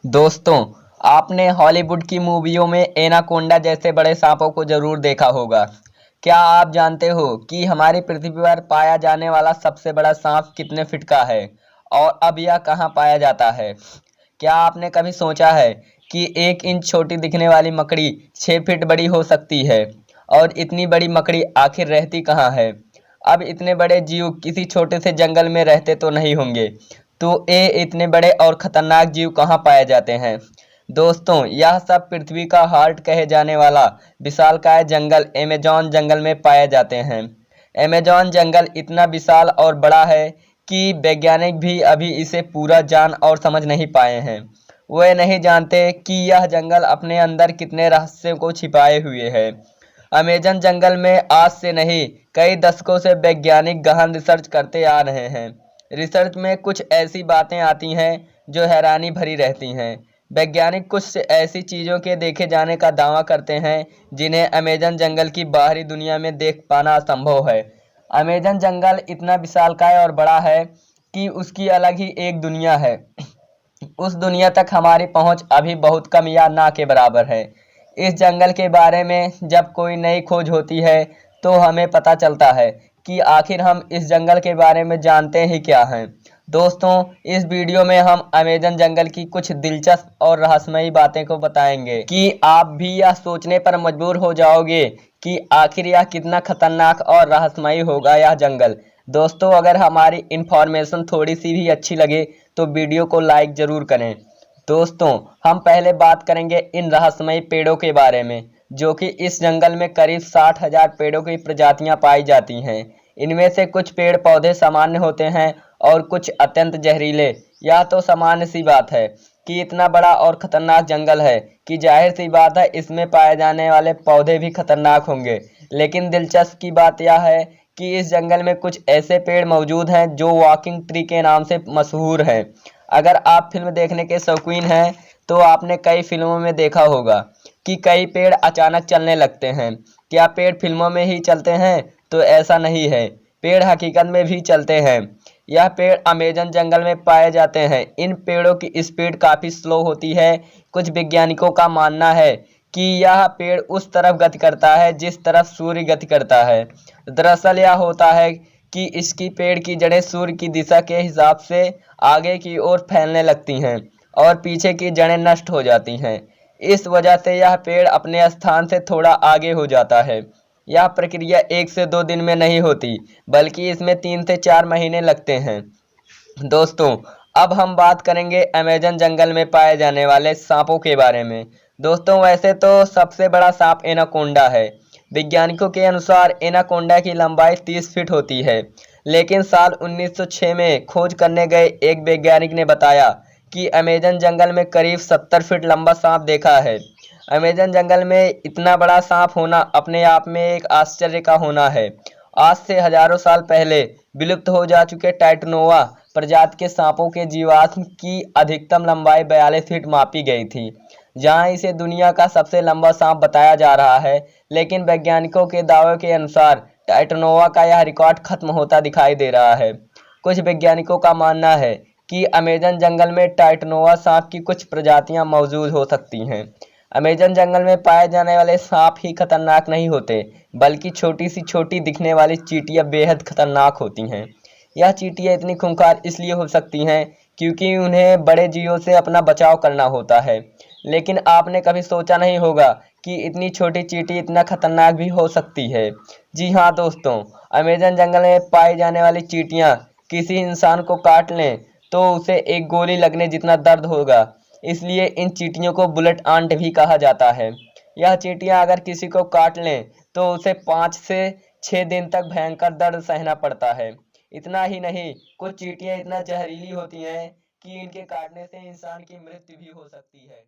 दोस्तों, आपने हॉलीवुड की मूवियों में एनाकोंडा जैसे बड़े सांपों को जरूर देखा होगा। क्या आप जानते हो कि हमारी पृथ्वी पर पाया जाने वाला सबसे बड़ा सांप कितने फीट का है और अब यह कहाँ पाया जाता है? क्या आपने कभी सोचा है कि 1 इंच छोटी दिखने वाली मकड़ी 6 फीट बड़ी हो सकती है? और इतनी बड़ी मकड़ी आखिर रहती कहाँ है? अब इतने बड़े जीव किसी छोटे से जंगल में रहते तो नहीं होंगे, तो ये इतने बड़े और खतरनाक जीव कहाँ पाए जाते हैं? दोस्तों, यह सब पृथ्वी का हार्ट कहे जाने वाला विशालकाय जंगल अमेज़न जंगल में पाए जाते हैं। अमेज़न जंगल इतना विशाल और बड़ा है कि वैज्ञानिक भी अभी इसे पूरा जान और समझ नहीं पाए हैं। वे नहीं जानते कि यह जंगल अपने अंदर कितने रहस्यों को छिपाए हुए है। अमेज़न जंगल में आज से नहीं, कई दशकों से वैज्ञानिक गहन रिसर्च करते आ रहे हैं। रिसर्च में कुछ ऐसी बातें आती हैं जो हैरानी भरी रहती हैं। वैज्ञानिक कुछ ऐसी चीज़ों के देखे जाने का दावा करते हैं जिन्हें अमेज़न जंगल की बाहरी दुनिया में देख पाना असंभव है। अमेज़न जंगल इतना विशालकाय और बड़ा है कि उसकी अलग ही एक दुनिया है। उस दुनिया तक हमारी पहुंच अभी बहुत कम या ना के बराबर है। इस जंगल के बारे में जब कोई नई खोज होती है तो हमें पता चलता है कि आखिर हम इस जंगल के बारे में जानते ही क्या हैं। दोस्तों, इस वीडियो में हम अमेज़न जंगल की कुछ दिलचस्प और रहस्यमयी बातें को बताएंगे कि आप भी यह सोचने पर मजबूर हो जाओगे कि आखिर यह कितना खतरनाक और रहस्यमयी होगा यह जंगल। दोस्तों, अगर हमारी इन्फॉर्मेशन थोड़ी सी भी अच्छी लगे तो वीडियो को लाइक ज़रूर करें। दोस्तों, हम पहले बात करेंगे इन रहस्यमयी पेड़ों के बारे में, जो कि इस जंगल में करीब 60,000 पेड़ों की प्रजातियां पाई जाती हैं। इनमें से कुछ पेड़ पौधे सामान्य होते हैं और कुछ अत्यंत जहरीले। यह तो सामान्य सी बात है कि इतना बड़ा और खतरनाक जंगल है कि जाहिर सी बात है इसमें पाए जाने वाले पौधे भी खतरनाक होंगे। लेकिन दिलचस्प की बात यह है कि इस जंगल में कुछ ऐसे पेड़ मौजूद हैं जो वॉकिंग ट्री के नाम से मशहूर हैं। अगर आप फिल्म देखने के शौकीन हैं तो आपने कई फिल्मों में देखा होगा कि कई पेड़ अचानक चलने लगते हैं। क्या पेड़ फिल्मों में ही चलते हैं? तो ऐसा नहीं है, पेड़ हकीकत में भी चलते हैं। यह पेड़ अमेज़न जंगल में पाए जाते हैं। इन पेड़ों की स्पीड काफ़ी स्लो होती है। कुछ वैज्ञानिकों का मानना है कि यह पेड़ उस तरफ गति करता है जिस तरफ सूर्य गति करता है। दरअसल यह होता है कि इसकी पेड़ की जड़ें सूर्य की दिशा के हिसाब से आगे की ओर फैलने लगती हैं और पीछे की जड़ें नष्ट हो जाती हैं। इस वजह से यह पेड़ अपने स्थान से थोड़ा आगे हो जाता है। यह प्रक्रिया 1 से 2 दिन में नहीं होती, बल्कि इसमें 3 से 4 महीने लगते हैं। दोस्तों, अब हम बात करेंगे अमेज़न जंगल में पाए जाने वाले सांपों के बारे में। दोस्तों, वैसे तो सबसे बड़ा सांप एनाकोंडा है। वैज्ञानिकों के अनुसार एनाकोंडा की लंबाई 30 फीट होती है। लेकिन साल 1906 में खोज करने गए एक वैज्ञानिक ने बताया कि अमेज़न जंगल में करीब 70 फीट लंबा सांप देखा है। अमेज़न जंगल में इतना बड़ा सांप होना अपने आप में एक आश्चर्य का होना है। आज से हजारों साल पहले विलुप्त हो जा चुके टाइटनोवा प्रजाति के सांपों के जीवाश्म की अधिकतम लंबाई 42 फीट मापी गई थी, जहां इसे दुनिया का सबसे लंबा सांप बताया जा रहा है। लेकिन वैज्ञानिकों के दावे के अनुसार टाइटनोवा का यह रिकॉर्ड खत्म होता दिखाई दे रहा है। कुछ वैज्ञानिकों का मानना है कि अमेज़न जंगल में टाइटनोवा सांप की कुछ प्रजातियां मौजूद हो सकती हैं। अमेज़न जंगल में पाए जाने वाले सांप ही खतरनाक नहीं होते, बल्कि छोटी सी छोटी दिखने वाली चींटियां बेहद खतरनाक होती हैं। यह चींटियां इतनी खूंखार इसलिए हो सकती हैं क्योंकि उन्हें बड़े जीवों से अपना बचाव करना होता है। लेकिन आपने कभी सोचा नहीं होगा कि इतनी छोटी चींटी इतना खतरनाक भी हो सकती है। जी हाँ दोस्तों, अमेज़न जंगल में पाई जाने वाली चींटियां किसी इंसान को काट लें तो उसे एक गोली लगने जितना दर्द होगा। इसलिए इन चींटियों को बुलेट आंट भी कहा जाता है। यह चींटियां अगर किसी को काट लें तो उसे 5 से 6 दिन तक भयंकर दर्द सहना पड़ता है। इतना ही नहीं, कुछ चींटियां इतना जहरीली होती हैं कि इनके काटने से इंसान की मृत्यु भी हो सकती है।